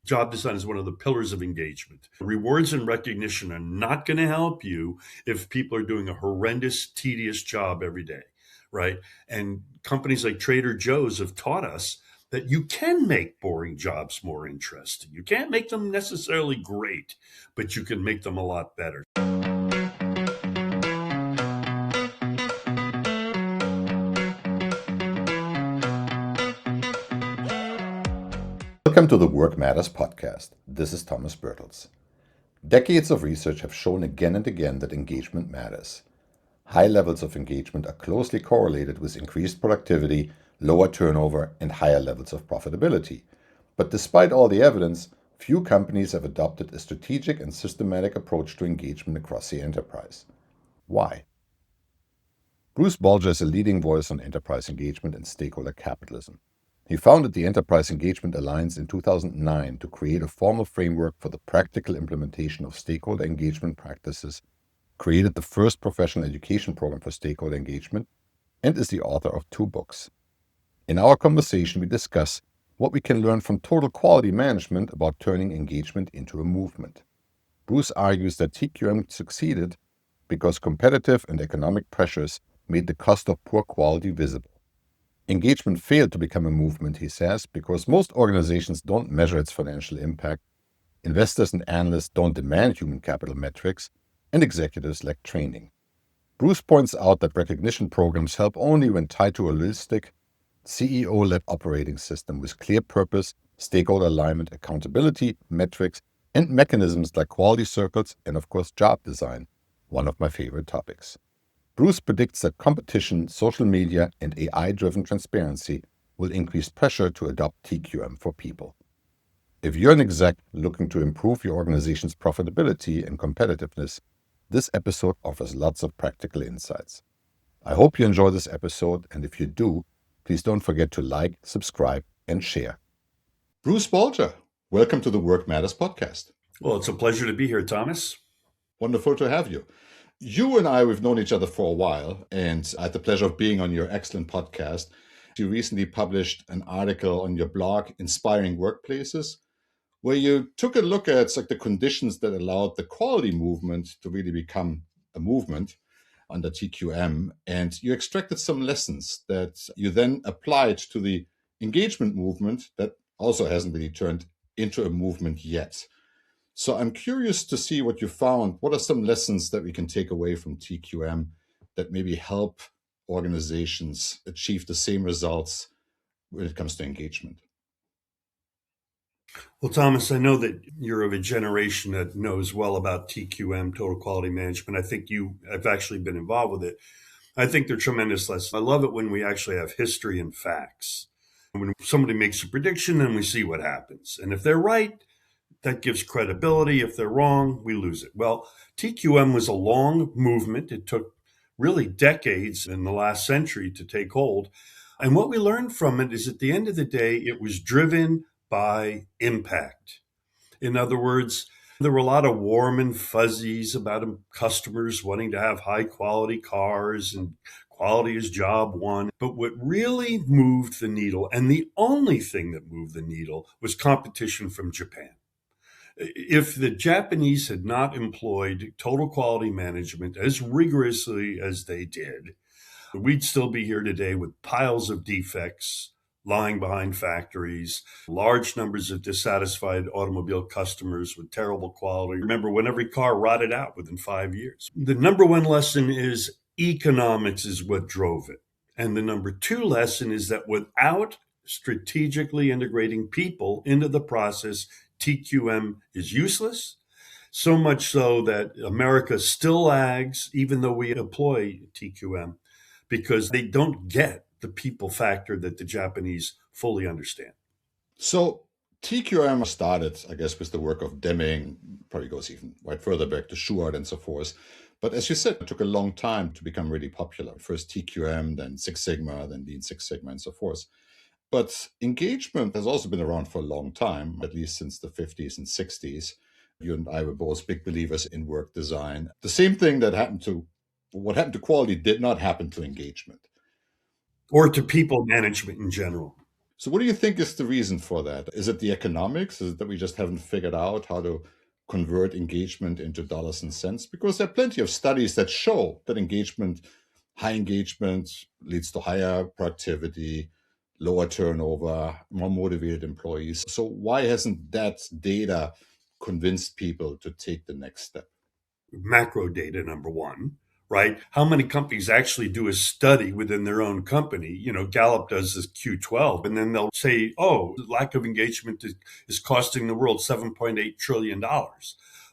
Job design is one of the pillars of engagement. Rewards and recognition are not going to help you if people are doing a horrendous, tedious job every day, right? And companies like Trader Joe's have taught us that you can make boring jobs more interesting. You can't make them necessarily great, but you can make them a lot better. Welcome to the Work Matters podcast. This is Thomas Bertels. Decades of research have shown again and again that engagement matters. High levels of engagement are closely correlated with increased productivity, lower turnover, and higher levels of profitability. But despite all the evidence, few companies have adopted a strategic and systematic approach to engagement across the enterprise. Why? Bruce Bolger is a leading voice on enterprise engagement and stakeholder capitalism. He founded the Enterprise Engagement Alliance in 2009 to create a formal framework for the practical implementation of stakeholder engagement practices, created the first professional education program for stakeholder engagement, and is the author of 2 books. In our conversation, we discuss what we can learn from total quality management about turning engagement into a movement. Bruce argues that TQM succeeded because competitive and economic pressures made the cost of poor quality visible. Engagement failed to become a movement, he says, because most organizations don't measure its financial impact, investors and analysts don't demand human capital metrics, and executives lack training. Bruce points out that recognition programs help only when tied to a holistic, CEO-led operating system with clear purpose, stakeholder alignment, accountability, metrics, and mechanisms like quality circles and, of course, job design, one of my favorite topics. Bruce predicts that competition, social media, and AI-driven transparency will increase pressure to adopt TQM for people. If you're an exec looking to improve your organization's profitability and competitiveness, this episode offers lots of practical insights. I hope you enjoy this episode, and if you do, please don't forget to like, subscribe, and share. Bruce Bolger, welcome to the Work Matters podcast. Well, it's a pleasure to be here, Thomas. Wonderful to have you. You and I, we've known each other for a while, and I had the pleasure of being on your excellent podcast. You recently published an article on your blog, Inspiring Workplaces, where you took a look at the conditions that allowed the quality movement to really become a movement under TQM, and you extracted some lessons that you then applied to the engagement movement that also hasn't really turned into a movement yet. So I'm curious to see what you found. What are some lessons that we can take away from TQM that maybe help organizations achieve the same results when it comes to engagement? Well, Thomas, I know that you're of a generation that knows well about TQM, total quality management. I think you have actually been involved with it. I think they're tremendous lessons. I love it when we actually have history and facts. When somebody makes a prediction and we see what happens. And if they're right, that gives credibility. If they're wrong, we lose it. Well, TQM was a long movement. It took really decades in the last century to take hold. And what we learned from it is at the end of the day, it was driven by impact. In other words, there were a lot of warm and fuzzies about customers wanting to have high quality cars and quality is job one. But what really moved the needle, and the only thing that moved the needle, was competition from Japan. If the Japanese had not employed total quality management as rigorously as they did, we'd still be here today with piles of defects lying behind factories, large numbers of dissatisfied automobile customers with terrible quality. Remember when every car rotted out within 5 years. The number one lesson is economics is what drove it. And the number 2 lesson is that without strategically integrating people into the process, TQM is useless, so much so that America still lags, even though we employ TQM, because they don't get the people factor that the Japanese fully understand. So TQM started, I guess, with the work of Deming, probably goes even right further back to Shewhart and so forth. But as you said, it took a long time to become really popular. First TQM, then Six Sigma, then Lean Six Sigma, and so forth. But engagement has also been around for a long time, at least since the 50s and 60s. You and I were both big believers in work design. The same thing that happened to what happened to quality did not happen to engagement. Or to people management in general. So what do you think is the reason for that? Is it the economics? Is it that we just haven't figured out how to convert engagement into dollars and cents? Because there are plenty of studies that show that high engagement leads to higher productivity, lower turnover, more motivated employees. So why hasn't that data convinced people to take the next step? Macro data, number one, right? How many companies actually do a study within their own company? Gallup does this Q12, and then they'll say, oh, lack of engagement is costing the world $7.8 trillion.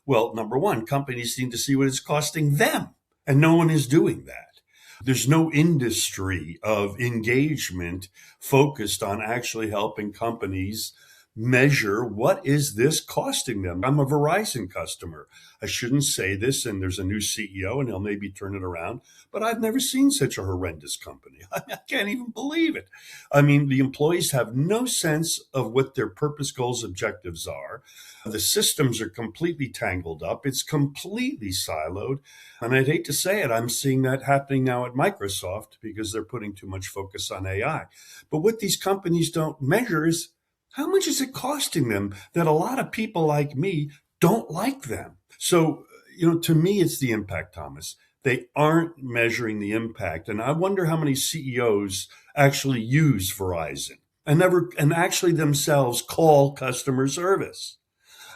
Well, number one, companies need to see what it's costing them, and no one is doing that. There's no industry of engagement focused on actually helping companies measure what is this costing them. I'm a Verizon customer. I shouldn't say this, and there's a new CEO and he'll maybe turn it around, but I've never seen such a horrendous company. I can't even believe it. I mean, the employees have no sense of what their purpose, goals, objectives are. The systems are completely tangled up. It's completely siloed. And I'd hate to say it, I'm seeing that happening now at Microsoft because they're putting too much focus on AI. But what these companies don't measure is how much is it costing them that a lot of people like me don't like them? So, to me, it's the impact, Thomas. They aren't measuring the impact. And I wonder how many CEOs actually use Verizon and actually themselves call customer service.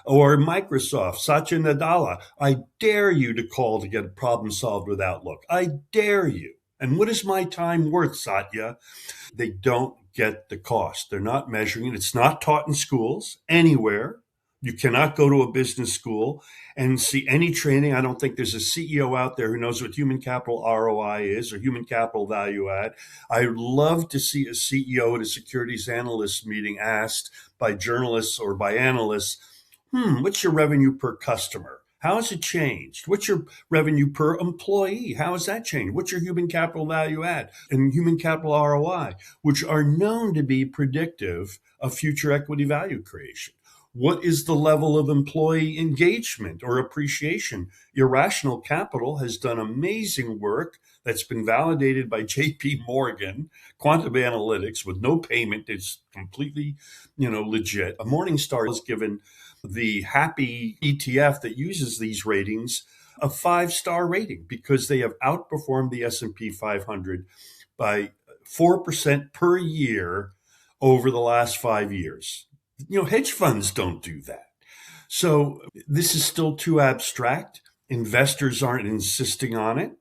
Or Microsoft, Satya Nadella, I dare you to call to get a problem solved with Outlook. I dare you. And what is my time worth, Satya? They don't get the cost. They're not measuring it. It's not taught in schools anywhere. You cannot go to a business school and see any training. I don't think there's a CEO out there who knows what human capital ROI is or human capital value add. I love to see a CEO at a securities analyst meeting asked by journalists or by analysts, what's your revenue per customer? How has it changed? What's your revenue per employee? How has that changed? What's your human capital value add and human capital ROI, which are known to be predictive of future equity value creation? What is the level of employee engagement or appreciation? Irrational Capital has done amazing work that's been validated by JP Morgan, quantum analytics with no payment. It's completely, legit. Morningstar has given the happy ETF that uses these ratings a 5-star rating because they have outperformed the S&P 500 by 4% per year over the last 5 years. Hedge funds don't do that. So this is still too abstract. Investors aren't insisting on it.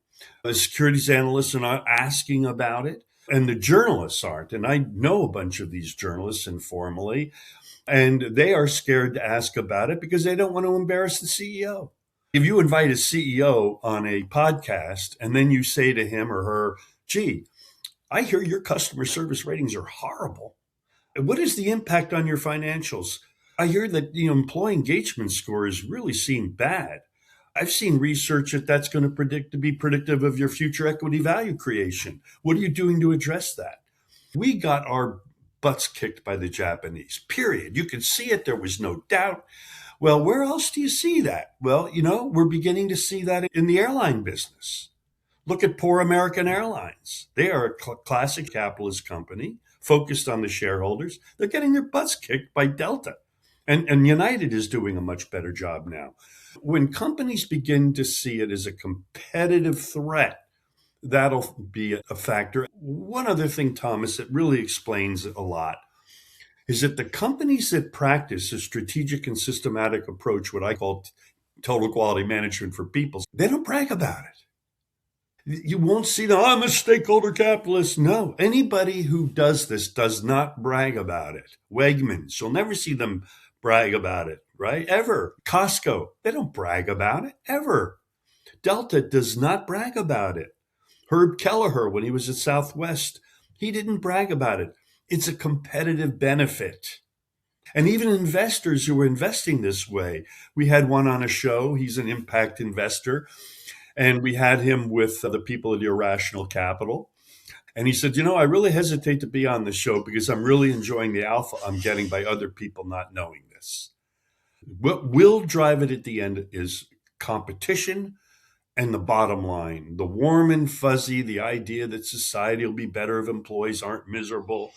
The securities analysts are not asking about it. And the journalists aren't. And I know a bunch of these journalists informally. And they are scared to ask about it because they don't want to embarrass the CEO. If you invite a CEO on a podcast and then you say to him or her, gee, I hear your customer service ratings are horrible. What is the impact on your financials? I hear that the employee engagement scores really seem bad. I've seen research that's going to be predictive of your future equity value creation. What are you doing to address that? We got our butts kicked by the Japanese, period. You could see it. There was no doubt. Well, where else do you see that? Well, we're beginning to see that in the airline business. Look at poor American Airlines. They are a classic capitalist company focused on the shareholders. They're getting their butts kicked by Delta. And United is doing a much better job now. When companies begin to see it as a competitive threat, that'll be a factor. One other thing, Thomas, that really explains a lot is that the companies that practice a strategic and systematic approach, what I call total quality management for people, they don't brag about it. You won't see them, I'm a stakeholder capitalist. No, anybody who does this does not brag about it. Wegmans, you'll never see them brag about it, right? Ever. Costco, they don't brag about it, ever. Delta does not brag about it. Herb Kelleher, when he was at Southwest, he didn't brag about it. It's a competitive benefit. And even investors who are investing this way, we had one on a show, he's an impact investor, and we had him with the people at Irrational Capital. And he said, I really hesitate to be on the show because I'm really enjoying the alpha I'm getting by other people not knowing this. What will drive it at the end is competition and the bottom line, the warm and fuzzy, the idea that society will be better if employees aren't miserable,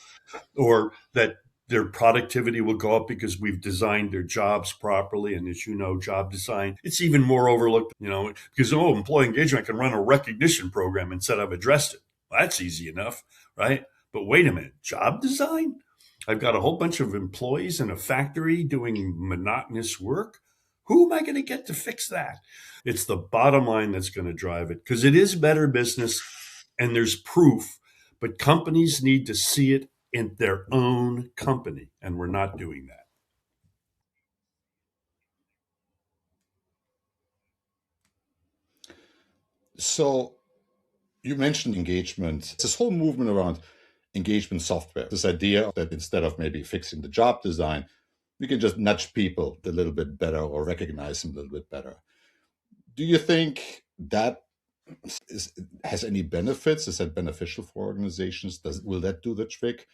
or that their productivity will go up because we've designed their jobs properly. And as you know, job design, it's even more overlooked, because, employee engagement, I can run a recognition program and said I've addressed it. Well, that's easy enough, right? But wait a minute, job design? I've got a whole bunch of employees in a factory doing monotonous work. Who am I going to get to fix that? It's the bottom line that's going to drive it, because it is better business and there's proof, but companies need to see it in their own company, and we're not doing that. So you mentioned engagement. This whole movement around engagement software, this idea that instead of maybe fixing the job design, we can just nudge people a little bit better or recognize them a little bit better. Do you think that has any benefits? Is that beneficial for organizations? Will that do the trick?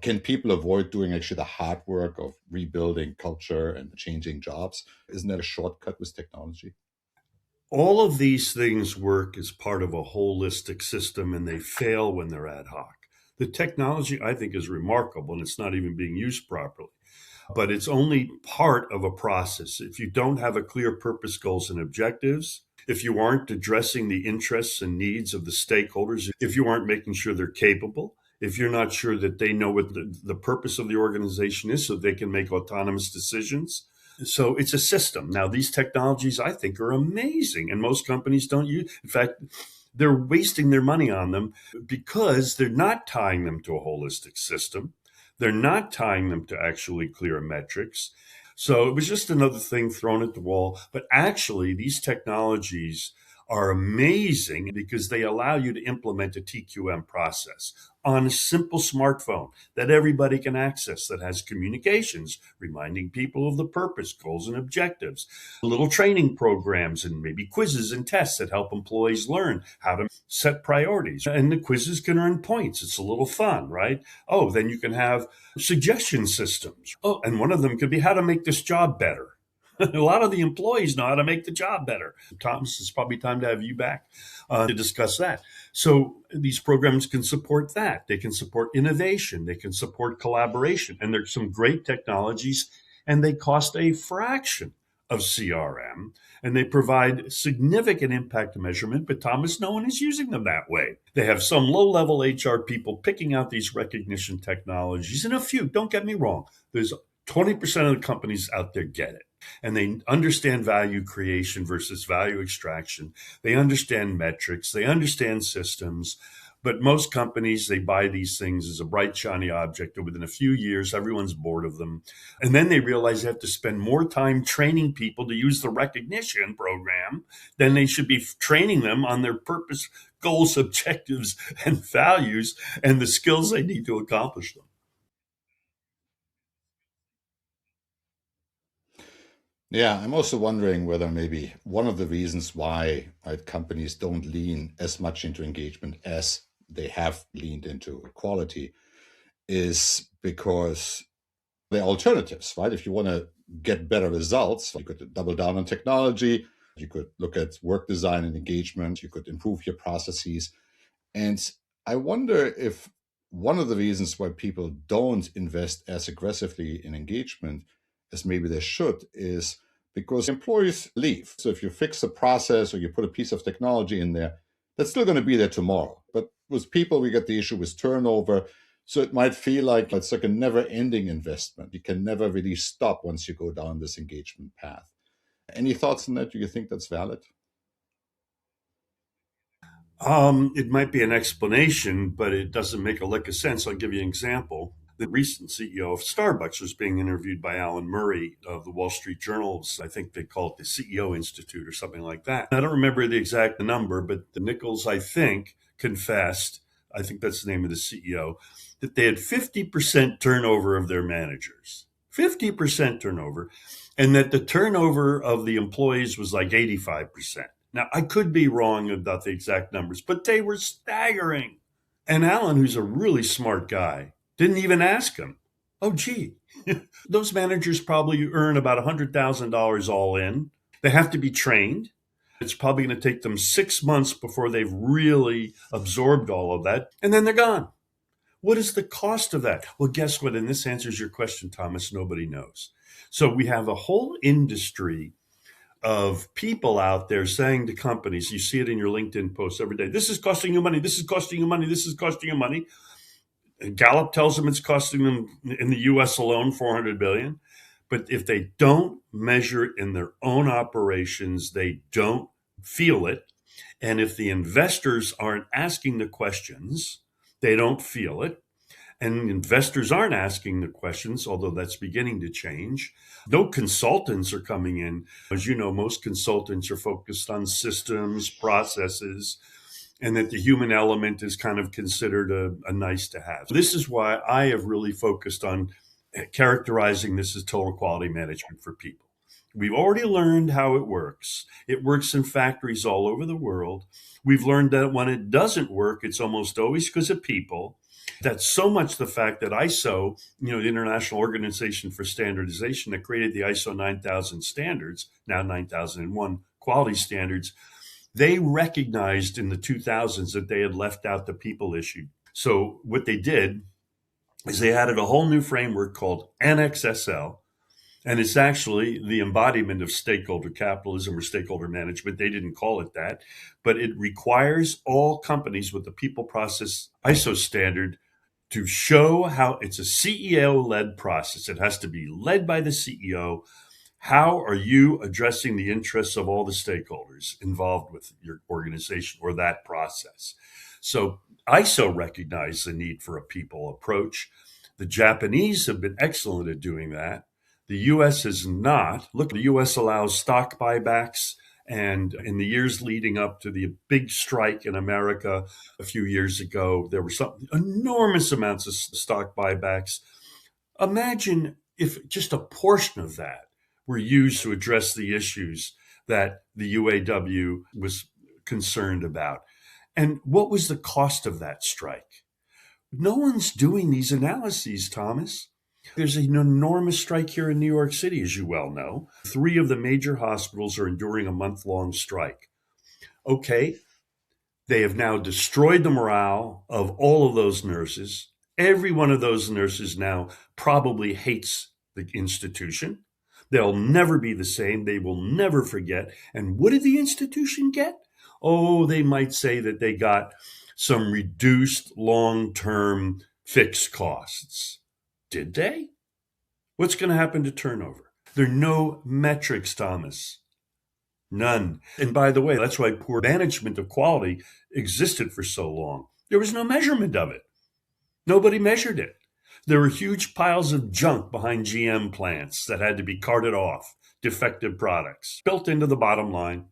Can people avoid doing actually the hard work of rebuilding culture and changing jobs? Isn't that a shortcut with technology? All of these things work as part of a holistic system, and they fail when they're ad hoc. The technology, I think, is remarkable, and it's not even being used properly. But it's only part of a process. If you don't have a clear purpose, goals, and objectives, if you aren't addressing the interests and needs of the stakeholders, if you aren't making sure they're capable, if you're not sure that they know what the purpose of the organization is so they can make autonomous decisions. So it's a system. Now, these technologies, I think, are amazing, and most companies don't use. In fact, they're wasting their money on them because they're not tying them to a holistic system. They're not tying them to actually clear metrics. So it was just another thing thrown at the wall. But actually, these technologies are amazing because they allow you to implement a TQM process on a simple smartphone that everybody can access, that has communications, reminding people of the purpose, goals, and objectives, little training programs, and maybe quizzes and tests that help employees learn how to set priorities. And the quizzes can earn points. It's a little fun, right? Oh, then you can have suggestion systems. Oh, and one of them could be how to make this job better. A lot of the employees know how to make the job better. Thomas, it's probably time to have you back to discuss that. So these programs can support that. They can support innovation. They can support collaboration. And there's some great technologies, and they cost a fraction of CRM, and they provide significant impact measurement. But Thomas, no one is using them that way. They have some low-level HR people picking out these recognition technologies, and a few, don't get me wrong, there's 20% of the companies out there get it. And they understand value creation versus value extraction. They understand metrics. They understand systems. But most companies, they buy these things as a bright, shiny object. And within a few years, everyone's bored of them. And then they realize they have to spend more time training people to use the recognition program than they should be training them on their purpose, goals, objectives, and values and the skills they need to accomplish them. Yeah, I'm also wondering whether maybe one of the reasons why companies don't lean as much into engagement as they have leaned into equality is because there are alternatives, right? If you want to get better results, you could double down on technology, you could look at work design and engagement, you could improve your processes. And I wonder if one of the reasons why people don't invest as aggressively in engagement as maybe they should is because employees leave. So if you fix a process or you put a piece of technology in there, that's still going to be there tomorrow. But with people, we get the issue with turnover. So it might feel like it's like a never ending investment. You can never really stop once you go down this engagement path. Any thoughts on that? Do you think that's valid? It might be an explanation, but it doesn't make a lick of sense. I'll give you an example. The recent CEO of Starbucks was being interviewed by Alan Murray of the Wall Street Journal's, I think they call it the CEO Institute or something like that. I don't remember the exact number, but the Nichols, I think, confessed, I think that's the name of the CEO, that they had 50% turnover of their managers. 50% turnover, and that the turnover of the employees was like 85%. Now, I could be wrong about the exact numbers, but they were staggering. And Alan, who's a really smart guy, didn't even ask him. Oh, gee, those managers probably earn about $100,000 all in. They have to be trained. It's probably going to take them 6 months before they've really absorbed all of that, and then they're gone. What is the cost of that? Well, guess what? And this answers your question, Thomas. Nobody knows. So we have a whole industry of people out there saying to companies, you see it in your LinkedIn posts every day, this is costing you money, this is costing you money, this is costing you money. And Gallup tells them it's costing them in the US alone $400 billion. But if they don't measure it in their own operations, they don't feel it. And if the investors aren't asking the questions, they don't feel it. And investors aren't asking the questions, although that's beginning to change. No consultants are coming in. As you know, most consultants are focused on systems, processes, and that the human element is kind of considered a nice to have. This is why I have really focused on characterizing this as total quality management for people. We've already learned how it works. It works in factories all over the world. We've learned that when it doesn't work, it's almost always because of people. That's so much the fact that ISO, the International Organization for Standardization that created the ISO 9000 standards, now 9001 quality standards, they recognized in the 2000s that they had left out the people issue. So what they did is they added a whole new framework called NXSL, and it's actually the embodiment of stakeholder capitalism or stakeholder management. They didn't call it that, but it requires all companies with the people process ISO standard to show how it's a CEO-led process. It has to be led by the CEO. How are you addressing the interests of all the stakeholders involved with your organization or that process? So ISO recognized the need for a people approach. The Japanese have been excellent at doing that. The U.S. is not. Look, the U.S. allows stock buybacks. And in the years leading up to the big strike in America a few years ago, there were some enormous amounts of stock buybacks. Imagine if just a portion of that were used to address the issues that the UAW was concerned about. And what was the cost of that strike? No one's doing these analyses, Thomas. There's an enormous strike here in New York City, as you well know. 3 of the major hospitals are enduring a month-long strike. Okay, they have now destroyed the morale of all of those nurses. Every one of those nurses now probably hates the institution. They'll never be the same. They will never forget. And what did the institution get? Oh, they might say that they got some reduced long-term fixed costs. Did they? What's going to happen to turnover? There are no metrics, Thomas. None. And by the way, that's why poor management of quality existed for so long. There was no measurement of it. Nobody measured it. There were huge piles of junk behind GM plants that had to be carted off, defective products, built into the bottom line.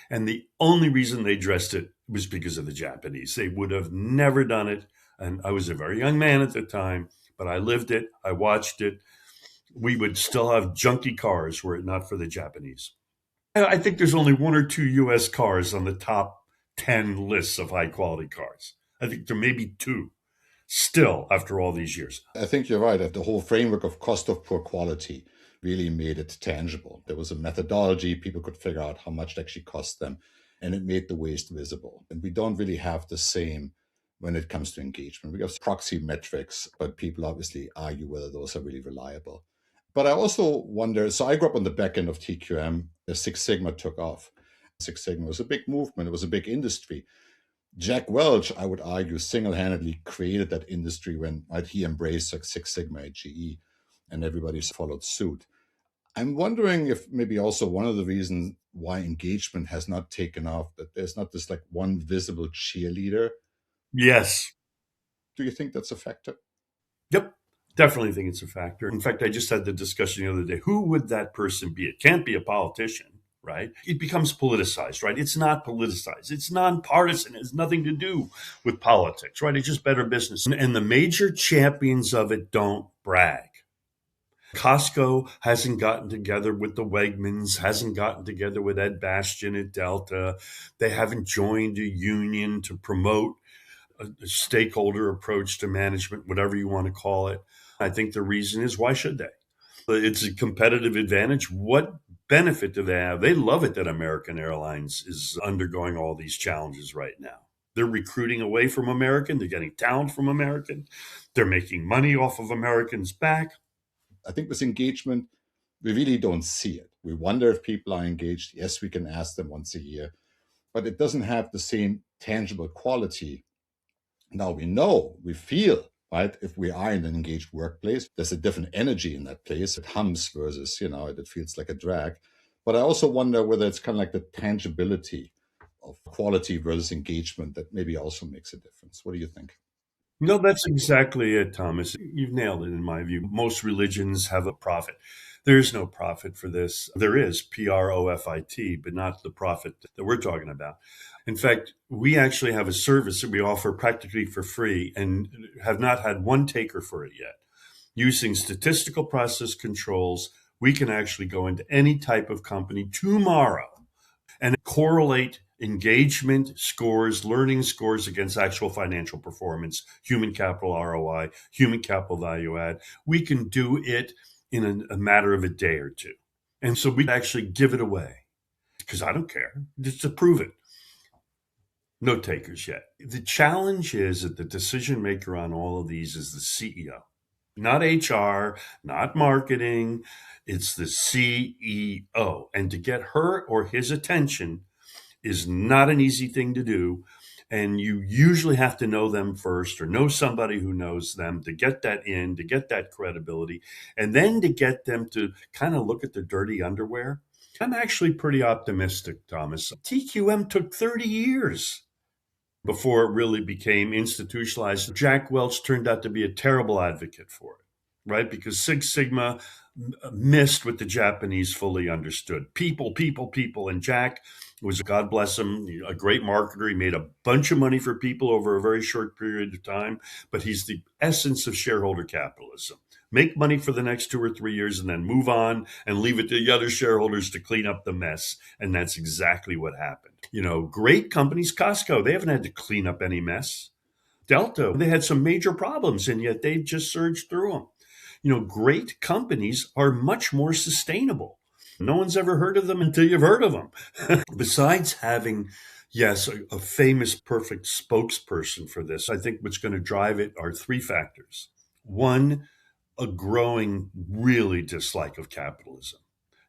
And the only reason they addressed it was because of the Japanese. They would have never done it. And I was a very young man at the time, but I lived it. I watched it. We would still have junky cars were it not for the Japanese. I think there's only 1 or 2 U.S. cars on the top 10 lists of high quality cars. I think there may be 2 still after all these years. I think you're right. The whole framework of cost of poor quality really made it tangible. There was a methodology, people could figure out how much it actually cost them, and it made the waste visible. And we don't really have the same when it comes to engagement. We have proxy metrics, but people obviously argue whether those are really reliable. But I also wonder, so I grew up on the back end of TQM. The Six Sigma took off. Six Sigma was a big movement. It was a big industry. Jack Welch, I would argue, single-handedly created that industry when he embraced Six Sigma at GE, and everybody followed suit. I'm wondering if maybe also one of the reasons why engagement has not taken off, that there's not this like one visible cheerleader. Yes. Do you think that's a factor? Yep. Definitely think it's a factor. In fact, I just had the discussion the other day. Who would that person be? It can't be a politician, right? It becomes politicized, right? It's not politicized. It's nonpartisan. It has nothing to do with politics, right? It's just better business. And the major champions of it don't brag. Costco hasn't gotten together with the Wegmans, hasn't gotten together with Ed Bastian at Delta. They haven't joined a union to promote a stakeholder approach to management, whatever you want to call it. I think the reason is, why should they? It's a competitive advantage. What benefit do they have? They love it that American Airlines is undergoing all these challenges right now. They're recruiting away from American. They're getting talent from American. They're making money off of Americans' back. I think with engagement, we really don't see it. We wonder if people are engaged. Yes, we can ask them once a year, but it doesn't have the same tangible quality. Now we know, we feel, right? If we are in an engaged workplace, there's a different energy in that place. It hums versus, it feels like a drag. But I also wonder whether it's kind of like the tangibility of quality versus engagement that maybe also makes a difference. What do you think? No, that's exactly it, Thomas. You've nailed it, in my view. Most religions have a profit. There is no profit for this. There is profit, but not the profit that we're talking about. In fact, we actually have a service that we offer practically for free and have not had one taker for it yet. Using statistical process controls, we can actually go into any type of company tomorrow and correlate engagement scores, learning scores against actual financial performance, human capital ROI, human capital value add. We can do it in a matter of a day or two. And so we actually give it away because I don't care, just to prove it. No takers yet. The challenge is that the decision maker on all of these is the CEO, not HR, not marketing. It's the CEO. And to get her or his attention is not an easy thing to do. And you usually have to know them first or know somebody who knows them to get that in, to get that credibility, and then to get them to kind of look at their dirty underwear. I'm actually pretty optimistic, Thomas. TQM took 30 years before it really became institutionalized. Jack Welch turned out to be a terrible advocate for it, right? Because Six Sigma missed what the Japanese fully understood. People, people, people. And Jack was, God bless him, a great marketer. He made a bunch of money for people over a very short period of time, but he's the essence of shareholder capitalism. Make money for the next 2 or 3 years and then move on and leave it to the other shareholders to clean up the mess. And that's exactly what happened. Great companies, Costco, they haven't had to clean up any mess. Delta, they had some major problems and yet they've just surged through them. Great companies are much more sustainable. No one's ever heard of them until you've heard of them. Besides having, yes, a famous perfect spokesperson for this, I think what's going to drive it are 3 factors. One, a growing, really dislike of capitalism.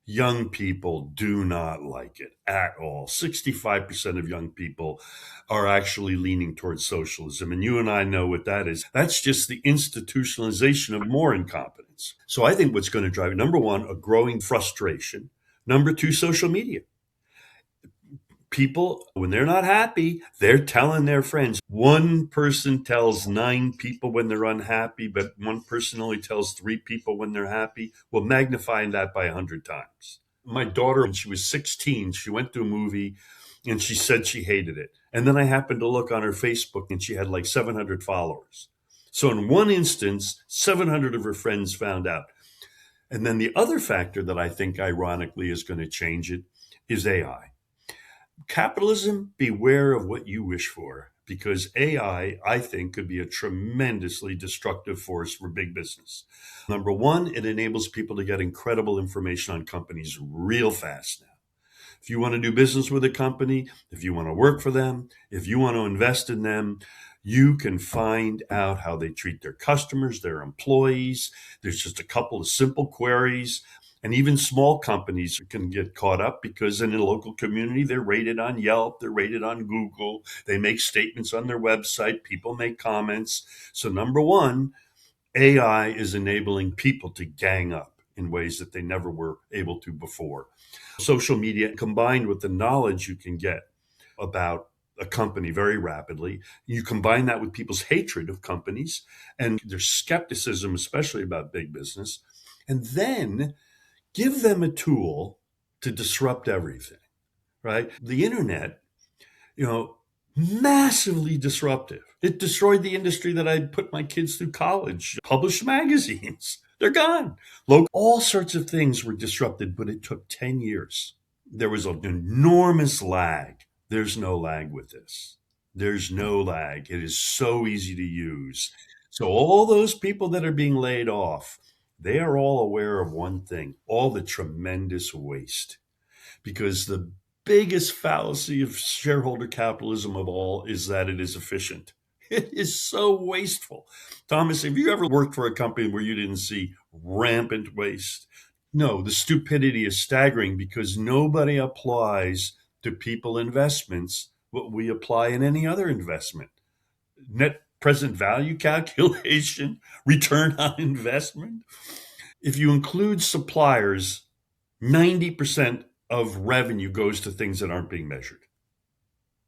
Young people do not like it at all. 65% of young people are actually leaning towards socialism. And you and I know what that is. That's just the institutionalization of more incompetence. So I think what's going to drive it, number one, a growing frustration. Number 2, social media. People, when they're not happy, they're telling their friends. One person tells 9 people when they're unhappy, but one person only tells 3 people when they're happy. Well, magnifying that by 100 times. My daughter, when she was 16, she went to a movie and she said she hated it. And then I happened to look on her Facebook and she had like 700 followers. So in one instance, 700 of her friends found out. And then the other factor that I think ironically is going to change it is AI. Capitalism, beware of what you wish for, because AI, I think, could be a tremendously destructive force for big business. Number one, it enables people to get incredible information on companies real fast now. If you want to do business with a company, if you want to work for them, if you want to invest in them, you can find out how they treat their customers, their employees. There's just a couple of simple queries. And even small companies can get caught up because in a local community, they're rated on Yelp, they're rated on Google, they make statements on their website, people make comments. So number one, AI is enabling people to gang up in ways that they never were able to before. Social media combined with the knowledge you can get about a company very rapidly, you combine that with people's hatred of companies and their skepticism, especially about big business, and then give them a tool to disrupt everything, right? The internet, massively disruptive. It destroyed the industry that I put my kids through college. Published magazines, they're gone. All sorts of things were disrupted, but it took 10 years. There was an enormous lag. There's no lag with this. There's no lag. It is so easy to use. So all those people that are being laid off they are all aware of one thing, all the tremendous waste. Because the biggest fallacy of shareholder capitalism of all is that it is efficient. It is so wasteful. Thomas, have you ever worked for a company where you didn't see rampant waste? No, the stupidity is staggering because nobody applies to people investments what we apply in any other investment. Net present value calculation, return on investment. If you include suppliers, 90% of revenue goes to things that aren't being measured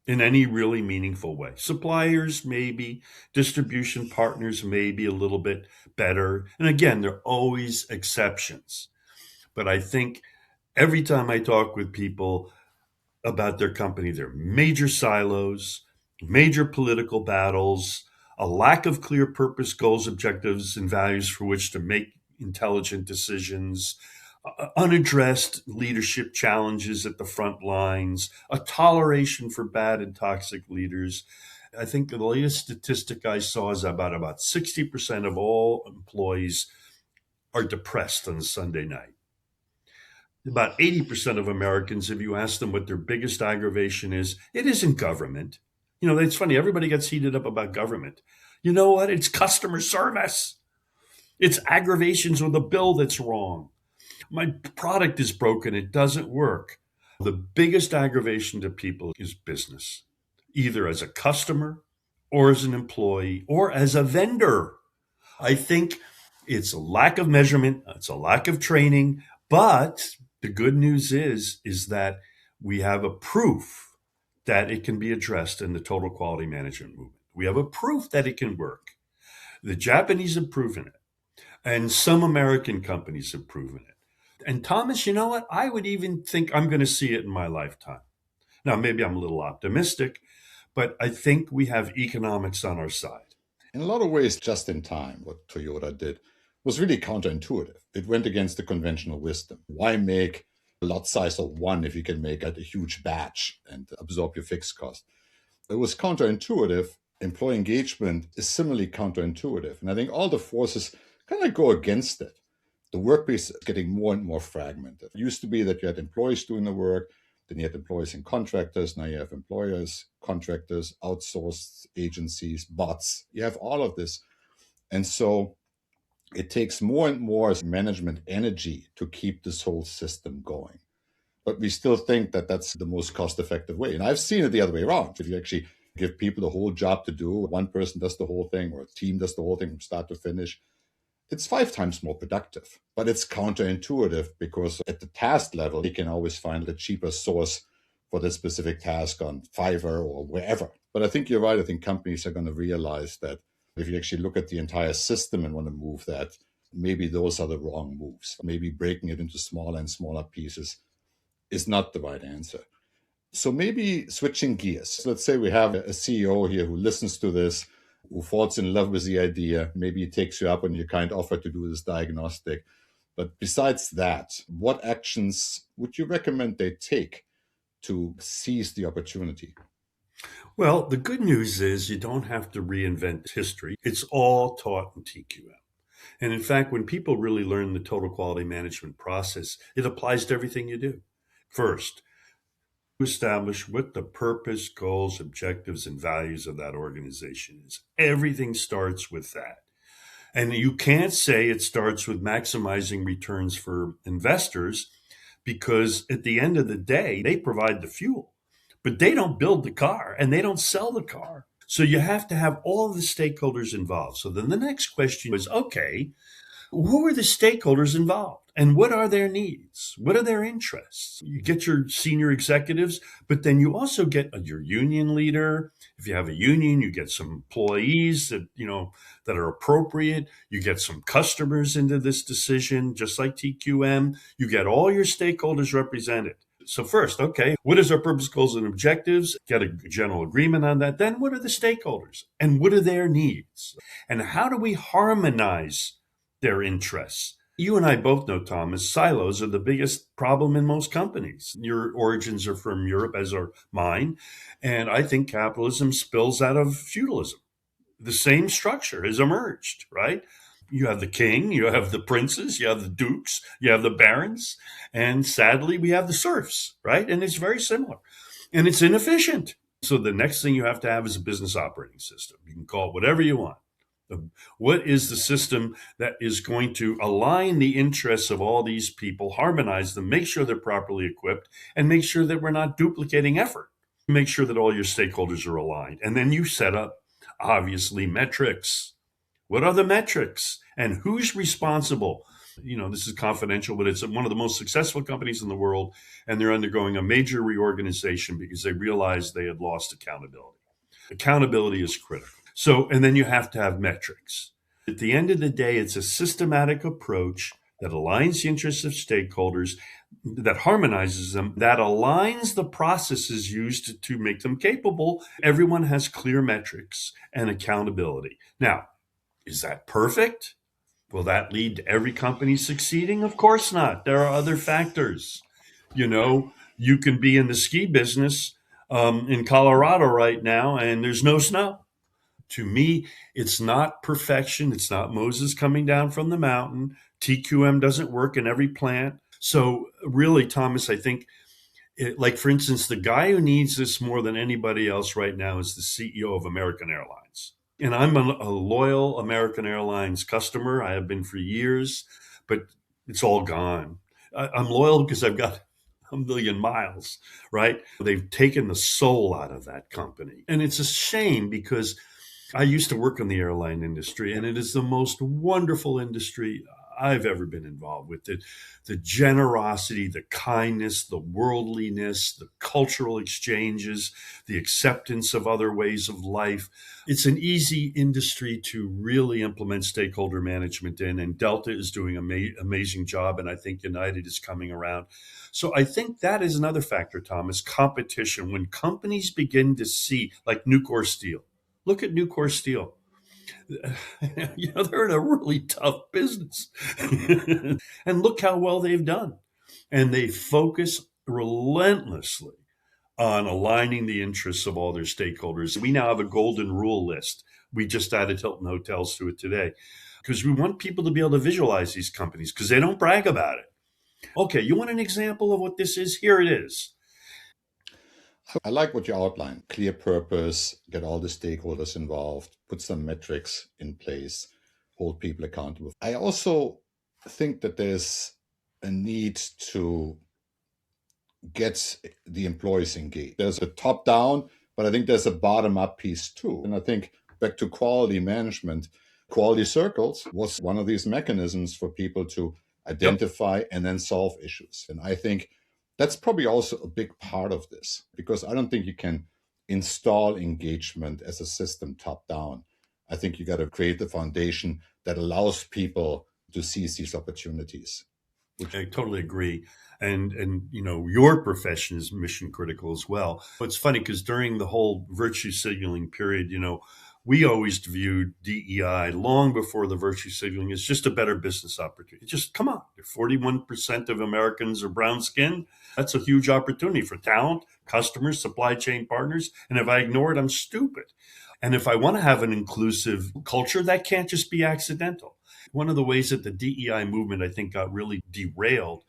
in any really meaningful way. Suppliers, maybe, distribution partners, maybe a little bit better. And again, there are always exceptions. But I think every time I talk with people about their company, there are major silos, major political battles, a lack of clear purpose, goals, objectives, and values for which to make intelligent decisions, unaddressed leadership challenges at the front lines, a toleration for bad and toxic leaders. I think the latest statistic I saw is about 60% of all employees are depressed on Sunday night. About 80% of Americans, if you ask them what their biggest aggravation is, it isn't government. It's funny, everybody gets heated up about government. You know what? It's customer service. It's aggravations with a bill that's wrong. My product is broken. It doesn't work. The biggest aggravation to people is business, either as a customer or as an employee or as a vendor. I think it's a lack of measurement, it's a lack of training, but the good news is that we have a proof that it can be addressed in the total quality management movement. We have a proof that it can work. The Japanese have proven it, and some American companies have proven it. And Thomas, you know what? I would even think I'm going to see it in my lifetime. Now, maybe I'm a little optimistic, but I think we have economics on our side. In a lot of ways, just in time, what Toyota did was really counterintuitive. It went against the conventional wisdom. Why make a lot size of one if you can make it a huge batch and absorb your fixed cost? It was counterintuitive. Employee engagement is similarly counterintuitive. And I think all the forces kind of go against it. The workplace is getting more and more fragmented. It used to be that you had employees doing the work, then you had employees and contractors. Now you have employers, contractors, outsourced agencies, bots. You have all of this. And so it takes more and more management energy to keep this whole system going. But we still think that that's the most cost-effective way. And I've seen it the other way around. If you actually give people the whole job to do, one person does the whole thing or a team does the whole thing from start to finish, it's 5 times more productive. But it's counterintuitive because at the task level, you can always find the cheaper source for the specific task on Fiverr or wherever. But I think you're right. I think companies are going to realize that if you actually look at the entire system and want to move that, maybe those are the wrong moves. Maybe breaking it into smaller and smaller pieces is not the right answer. So maybe switching gears. Let's say we have a CEO here who listens to this, who falls in love with the idea. Maybe he takes you up on your kind offer to do this diagnostic. But besides that, what actions would you recommend they take to seize the opportunity? Well, the good news is you don't have to reinvent history. It's all taught in TQM. And in fact, when people really learn the total quality management process, it applies to everything you do. First, establish what the purpose, goals, objectives, and values of that organization is. Everything starts with that. And you can't say it starts with maximizing returns for investors because at the end of the day, they provide the fuel, but they don't build the car and they don't sell the car. So you have to have all of the stakeholders involved. So then the next question is, okay, who are the stakeholders involved and what are their needs? What are their interests? You get your senior executives, but then you also get your union leader. If you have a union, you get some employees that are appropriate. You get some customers into this decision, just like TQM. You get all your stakeholders represented. So first, okay, what is our purpose, goals, and objectives? Get a general agreement on that. Then what are the stakeholders and what are their needs? And how do we harmonize their interests? You and I both know, Thomas, silos are the biggest problem in most companies. Your origins are from Europe, as are mine. And I think capitalism spills out of feudalism. The same structure has emerged, right? You have the king, you have the princes, you have the dukes, you have the barons, and sadly, we have the serfs, right? And it's very similar and it's inefficient. So the next thing you have to have is a business operating system. You can call it whatever you want. What is the system that is going to align the interests of all these people, harmonize them, make sure they're properly equipped, and make sure that we're not duplicating effort? Make sure that all your stakeholders are aligned. And then you set up, obviously, metrics. What are the metrics? And who's responsible? This is confidential, but it's one of the most successful companies in the world, and they're undergoing a major reorganization because they realized they had lost accountability. Accountability is critical. So, and then you have to have metrics. At the end of the day, it's a systematic approach that aligns the interests of stakeholders, that harmonizes them, that aligns the processes used to make them capable. Everyone has clear metrics and accountability. Now, is that perfect? Will that lead to every company succeeding? Of course not. There are other factors. You can be in the ski business in Colorado right now, and there's no snow. To me, it's not perfection. It's not Moses coming down from the mountain. TQM doesn't work in every plant. So, really, Thomas, I think, like, for instance, the guy who needs this more than anybody else right now is the CEO of American Airlines. And I'm a loyal American Airlines customer. I have been for years, but it's all gone. I'm loyal because I've got a million miles, right? They've taken the soul out of that company. And it's a shame because I used to work in the airline industry, and it is the most wonderful industry I've ever been involved with. The generosity, the kindness, the worldliness, the cultural exchanges, the acceptance of other ways of life. It's an easy industry to really implement stakeholder management in, and Delta is doing an amazing job, and I think United is coming around. So I think that is another factor, Thomas, competition. When companies begin to see, like Nucor Steel, look at Nucor Steel. They're in a really tough business. And look how well they've done. And they focus relentlessly on aligning the interests of all their stakeholders. We now have a golden rule list. We just added Hilton Hotels to it today because we want people to be able to visualize these companies because they don't brag about it. Okay, you want an example of what this is? Here it is. I like what you outlined. Clear purpose, get all the stakeholders involved, put some metrics in place, hold people accountable. I also think that there's a need to get the employees engaged. There's a top down, but I think there's a bottom up piece too. And I think back to quality management, quality circles was one of these mechanisms for people to identify and then solve issues. And I think that's probably also a big part of this, because I don't think you can install engagement as a system top down. I think you got to create the foundation that allows people to seize these opportunities. I totally agree. And your profession is mission critical as well. It's funny because during the whole virtue signaling period, we always viewed DEI long before the virtue signaling as just a better business opportunity. Just come on, if 41% of Americans are brown skinned, that's a huge opportunity for talent, customers, supply chain partners. And if I ignore it, I'm stupid. And if I want to have an inclusive culture, that can't just be accidental. One of the ways that the DEI movement, I think, got really derailed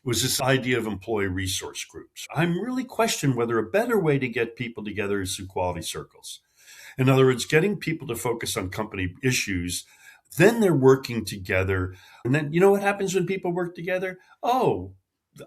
was this idea of employee resource groups. I'm really questioning whether a better way to get people together is through quality circles. In other words, getting people to focus on company issues, then they're working together. And then, what happens when people work together? Oh,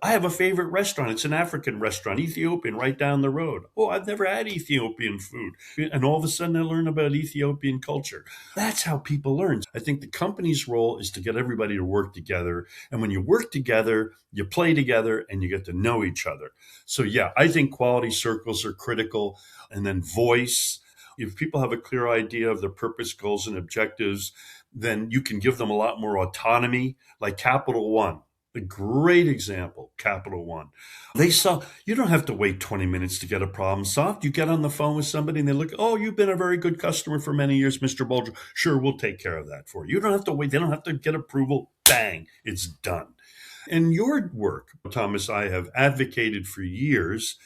I have a favorite restaurant. It's an African restaurant, Ethiopian, right down the road. Oh, I've never had Ethiopian food. And all of a sudden I learn about Ethiopian culture. That's how people learn. I think the company's role is to get everybody to work together. And when you work together, you play together and you get to know each other. So yeah, I think quality circles are critical. And then voice. If people have a clear idea of their purpose, goals, and objectives, then you can give them a lot more autonomy, like Capital One. A great example, Capital One. You don't have to wait 20 minutes to get a problem solved. You get on the phone with somebody and they look, oh, you've been a very good customer for many years, Mr. Bolger. Sure, we'll take care of that for you. You don't have to wait. They don't have to get approval. Bang, it's done. And your work, Thomas, I have advocated for years,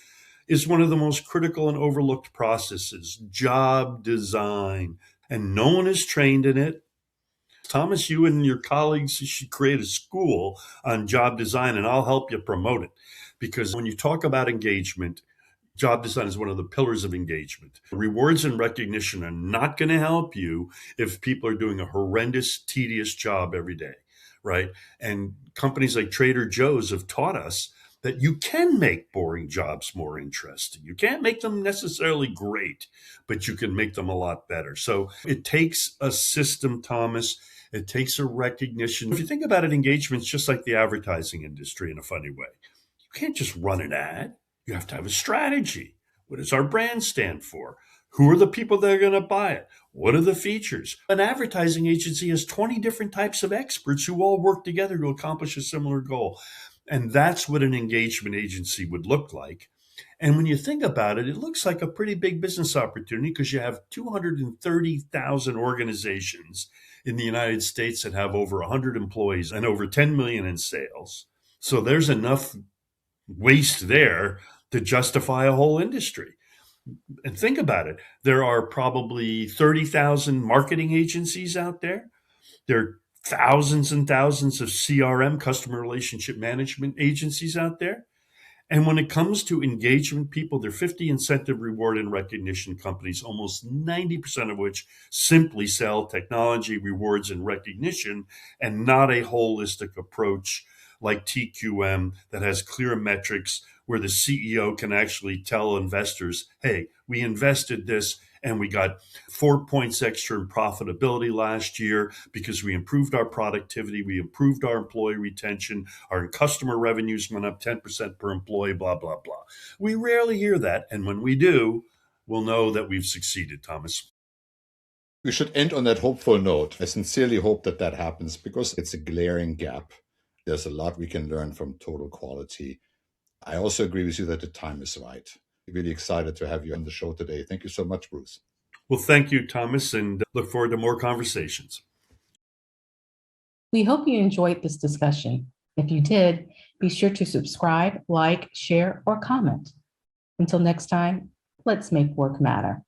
is one of the most critical and overlooked processes, job design. And no one is trained in it. Thomas, you and your colleagues should create a school on job design, and I'll help you promote it. Because when you talk about engagement, job design is one of the pillars of engagement. Rewards and recognition are not going to help you if people are doing a horrendous, tedious job every day, right? And companies like Trader Joe's have taught us that you can make boring jobs more interesting. You can't make them necessarily great, but you can make them a lot better. So it takes a system, Thomas. It takes a recognition. If you think about it, engagement's just like the advertising industry in a funny way. You can't just run an ad. You have to have a strategy. What does our brand stand for? Who are the people that are going to buy it? What are the features? An advertising agency has 20 different types of experts who all work together to accomplish a similar goal. And that's what an engagement agency would look like. And when you think about it, it looks like a pretty big business opportunity because you have 230,000 organizations in the United States that have over 100 employees and over 10 million in sales. So there's enough waste there to justify a whole industry. And think about it. There are probably 30,000 marketing agencies out there. There are thousands and thousands of CRM, customer relationship management agencies out there. And when it comes to engagement people, there are 50 incentive, reward, and recognition companies, almost 90% of which simply sell technology, rewards, and recognition, and not a holistic approach like TQM that has clear metrics where the CEO can actually tell investors, hey, we invested this and we got 4 points extra in profitability last year because we improved our productivity, we improved our employee retention, our customer revenues went up 10% per employee, blah, blah, blah. We rarely hear that. And when we do, we'll know that we've succeeded, Thomas. We should end on that hopeful note. I sincerely hope that that happens because it's a glaring gap. There's a lot we can learn from total quality. I also agree with you that the time is right. Really excited to have you on the show today. Thank you so much, Bruce. Well, thank you, Thomas, and look forward to more conversations. We hope you enjoyed this discussion. If you did, be sure to subscribe, like, share, or comment. Until next time, let's make work matter.